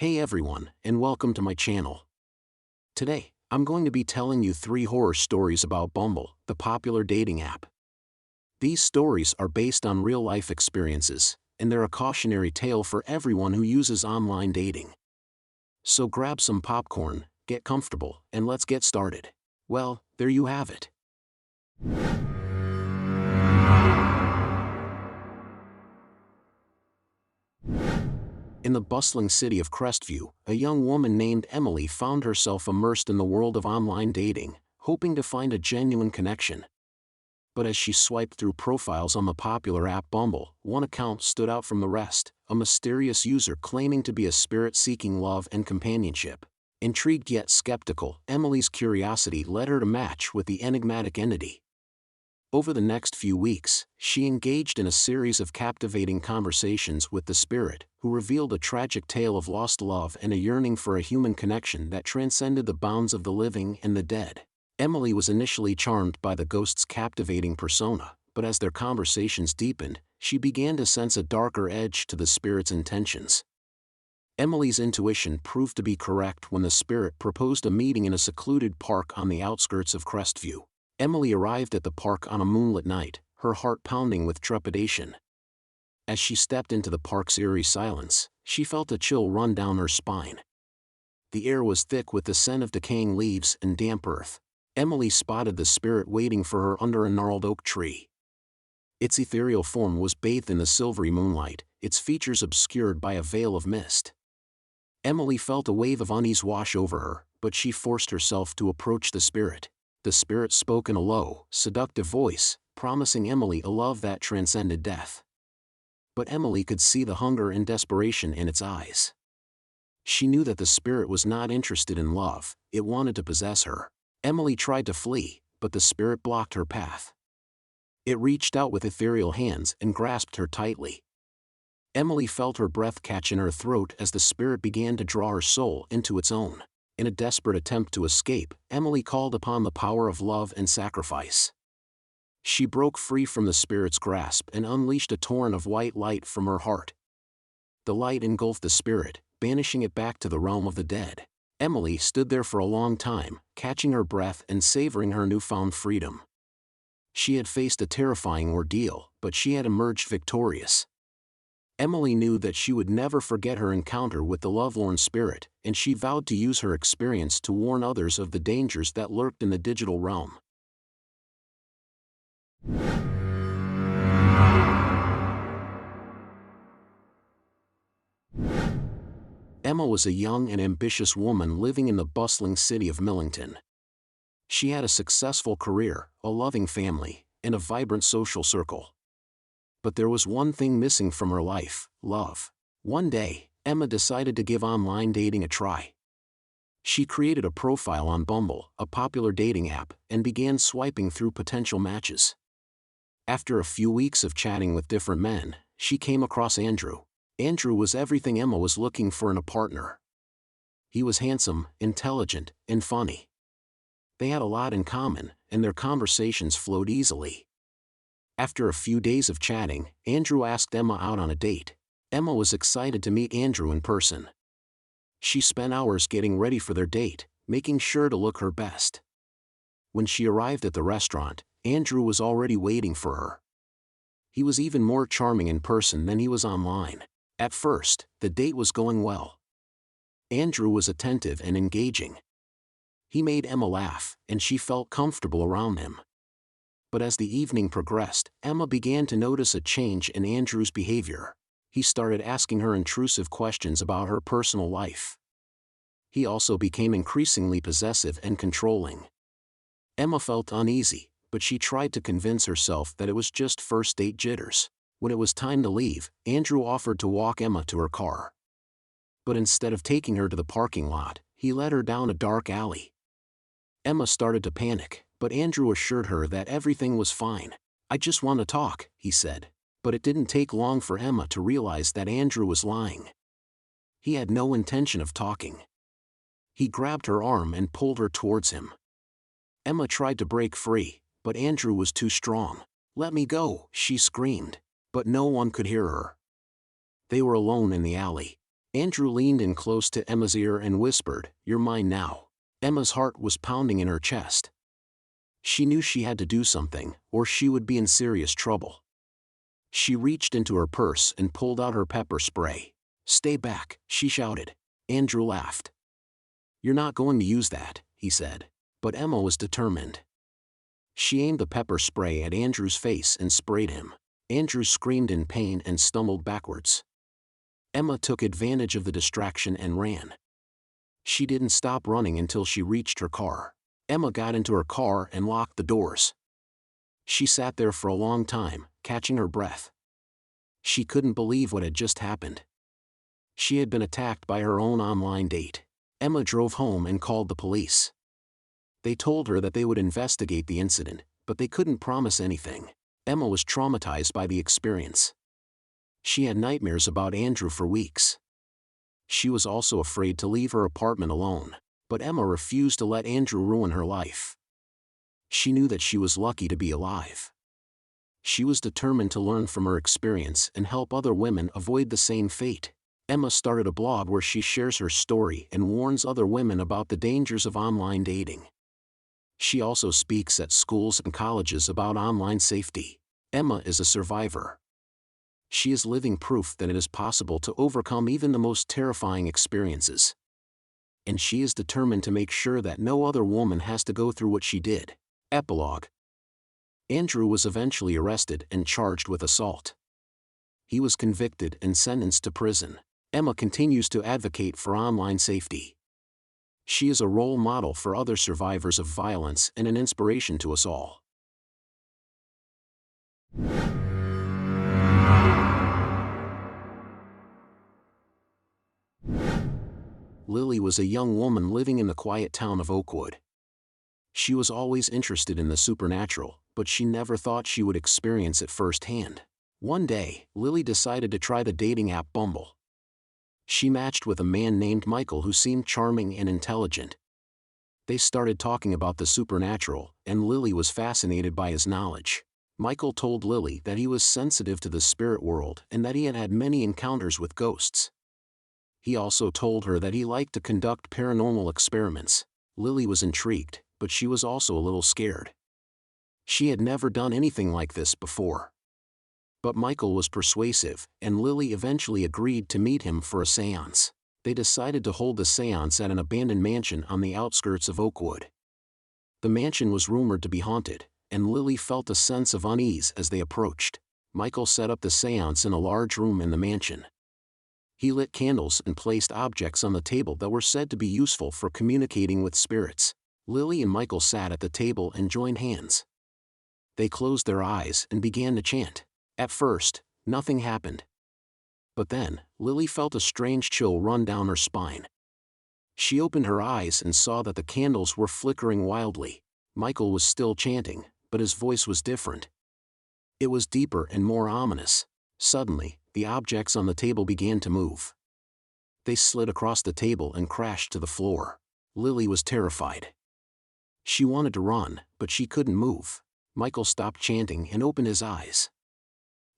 Hey everyone, and welcome to my channel. Today, I'm going to be telling you 3 horror stories about Bumble, the popular dating app. These stories are based on real-life experiences, and they're a cautionary tale for everyone who uses online dating. So grab some popcorn, get comfortable, and let's get started. Well, there you have it. In the bustling city of Crestview, a young woman named Emily found herself immersed in the world of online dating, hoping to find a genuine connection. But as she swiped through profiles on the popular app Bumble, one account stood out from the rest, a mysterious user claiming to be a spirit seeking love and companionship. Intrigued yet skeptical, Emily's curiosity led her to match with the enigmatic entity. Over the next few weeks, she engaged in a series of captivating conversations with the spirit, who revealed a tragic tale of lost love and a yearning for a human connection that transcended the bounds of the living and the dead. Emily was initially charmed by the ghost's captivating persona, but as their conversations deepened, she began to sense a darker edge to the spirit's intentions. Emily's intuition proved to be correct when the spirit proposed a meeting in a secluded park on the outskirts of Crestview. Emily arrived at the park on a moonlit night, her heart pounding with trepidation. As she stepped into the park's eerie silence, she felt a chill run down her spine. The air was thick with the scent of decaying leaves and damp earth. Emily spotted the spirit waiting for her under a gnarled oak tree. Its ethereal form was bathed in the silvery moonlight, its features obscured by a veil of mist. Emily felt a wave of unease wash over her, but she forced herself to approach the spirit. The spirit spoke in a low, seductive voice, promising Emily a love that transcended death. But Emily could see the hunger and desperation in its eyes. She knew that the spirit was not interested in love, it wanted to possess her. Emily tried to flee, but the spirit blocked her path. It reached out with ethereal hands and grasped her tightly. Emily felt her breath catch in her throat as the spirit began to draw her soul into its own. In a desperate attempt to escape, Emily called upon the power of love and sacrifice. She broke free from the spirit's grasp and unleashed a torrent of white light from her heart. The light engulfed the spirit, banishing it back to the realm of the dead. Emily stood there for a long time, catching her breath and savoring her newfound freedom. She had faced a terrifying ordeal, but she had emerged victorious. Emily knew that she would never forget her encounter with the lovelorn spirit, and she vowed to use her experience to warn others of the dangers that lurked in the digital realm. Emma was a young and ambitious woman living in the bustling city of Millington. She had a successful career, a loving family, and a vibrant social circle. But there was one thing missing from her life: love. One day, Emma decided to give online dating a try. She created a profile on Bumble, a popular dating app, and began swiping through potential matches. After a few weeks of chatting with different men, she came across Andrew. Andrew was everything Emma was looking for in a partner. He was handsome, intelligent, and funny. They had a lot in common, and their conversations flowed easily. After a few days of chatting, Andrew asked Emma out on a date. Emma was excited to meet Andrew in person. She spent hours getting ready for their date, making sure to look her best. When she arrived at the restaurant, Andrew was already waiting for her. He was even more charming in person than he was online. At first, the date was going well. Andrew was attentive and engaging. He made Emma laugh, and she felt comfortable around him. But as the evening progressed, Emma began to notice a change in Andrew's behavior. He started asking her intrusive questions about her personal life. He also became increasingly possessive and controlling. Emma felt uneasy, but she tried to convince herself that it was just first date jitters. When it was time to leave, Andrew offered to walk Emma to her car. But instead of taking her to the parking lot, he led her down a dark alley. Emma started to panic, but Andrew assured her that everything was fine. "I just want to talk," he said. But it didn't take long for Emma to realize that Andrew was lying. He had no intention of talking. He grabbed her arm and pulled her towards him. Emma tried to break free, but Andrew was too strong. "Let me go," she screamed. But no one could hear her. They were alone in the alley. Andrew leaned in close to Emma's ear and whispered, "You're mine now." Emma's heart was pounding in her chest. She knew she had to do something, or she would be in serious trouble. She reached into her purse and pulled out her pepper spray. "Stay back," she shouted. Andrew laughed. "You're not going to use that," he said. But Emma was determined. She aimed the pepper spray at Andrew's face and sprayed him. Andrew screamed in pain and stumbled backwards. Emma took advantage of the distraction and ran. She didn't stop running until she reached her car. Emma got into her car and locked the doors. She sat there for a long time, catching her breath. She couldn't believe what had just happened. She had been attacked by her own online date. Emma drove home and called the police. They told her that they would investigate the incident, but they couldn't promise anything. Emma was traumatized by the experience. She had nightmares about Andrew for weeks. She was also afraid to leave her apartment alone, but Emma refused to let Andrew ruin her life. She knew that she was lucky to be alive. She was determined to learn from her experience and help other women avoid the same fate. Emma started a blog where she shares her story and warns other women about the dangers of online dating. She also speaks at schools and colleges about online safety. Emma is a survivor. She is living proof that it is possible to overcome even the most terrifying experiences. And she is determined to make sure that no other woman has to go through what she did. Epilogue. Andrew was eventually arrested and charged with assault. He was convicted and sentenced to prison. Emma continues to advocate for online safety. She is a role model for other survivors of violence and an inspiration to us all. Lily was a young woman living in the quiet town of Oakwood. She was always interested in the supernatural, but she never thought she would experience it firsthand. One day, Lily decided to try the dating app Bumble. She matched with a man named Michael who seemed charming and intelligent. They started talking about the supernatural, and Lily was fascinated by his knowledge. Michael told Lily that he was sensitive to the spirit world and that he had had many encounters with ghosts. He also told her that he liked to conduct paranormal experiments. Lily was intrigued, but she was also a little scared. She had never done anything like this before. But Michael was persuasive, and Lily eventually agreed to meet him for a séance. They decided to hold the séance at an abandoned mansion on the outskirts of Oakwood. The mansion was rumored to be haunted, and Lily felt a sense of unease as they approached. Michael set up the séance in a large room in the mansion. He lit candles and placed objects on the table that were said to be useful for communicating with spirits. Lily and Michael sat at the table and joined hands. They closed their eyes and began to chant. At first, nothing happened. But then, Lily felt a strange chill run down her spine. She opened her eyes and saw that the candles were flickering wildly. Michael was still chanting, but his voice was different. It was deeper and more ominous. Suddenly, the objects on the table began to move. They slid across the table and crashed to the floor. Lily was terrified. She wanted to run, but she couldn't move. Michael stopped chanting and opened his eyes.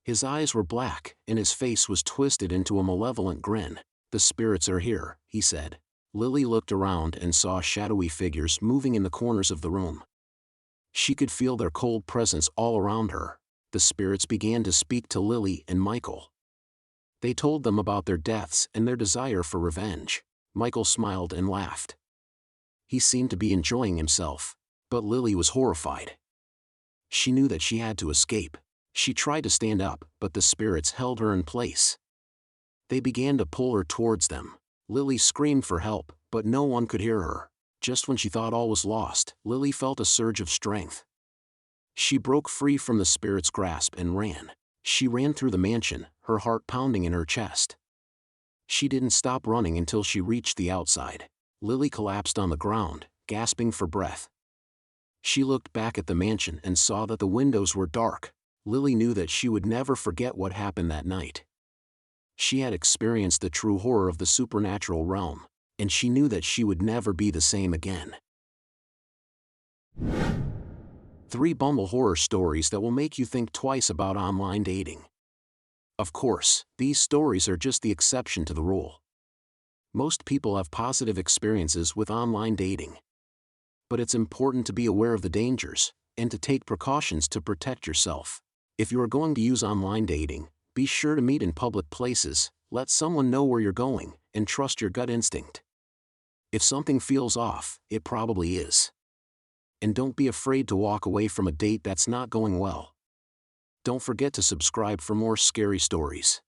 His eyes were black, and his face was twisted into a malevolent grin. "The spirits are here," he said. Lily looked around and saw shadowy figures moving in the corners of the room. She could feel their cold presence all around her. The spirits began to speak to Lily and Michael. They told them about their deaths and their desire for revenge. Michael smiled and laughed. He seemed to be enjoying himself, but Lily was horrified. She knew that she had to escape. She tried to stand up, but the spirits held her in place. They began to pull her towards them. Lily screamed for help, but no one could hear her. Just when she thought all was lost, Lily felt a surge of strength. She broke free from the spirit's grasp and ran. She ran through the mansion, her heart pounding in her chest. She didn't stop running until she reached the outside. Lily collapsed on the ground, gasping for breath. She looked back at the mansion and saw that the windows were dark. Lily knew that she would never forget what happened that night. She had experienced the true horror of the supernatural realm, and she knew that she would never be the same again. 3 Bumble horror stories that will make you think twice about online dating. Of course, these stories are just the exception to the rule. Most people have positive experiences with online dating. But it's important to be aware of the dangers, and to take precautions to protect yourself. If you are going to use online dating, be sure to meet in public places, let someone know where you're going, and trust your gut instinct. If something feels off, it probably is. And don't be afraid to walk away from a date that's not going well. Don't forget to subscribe for more scary stories.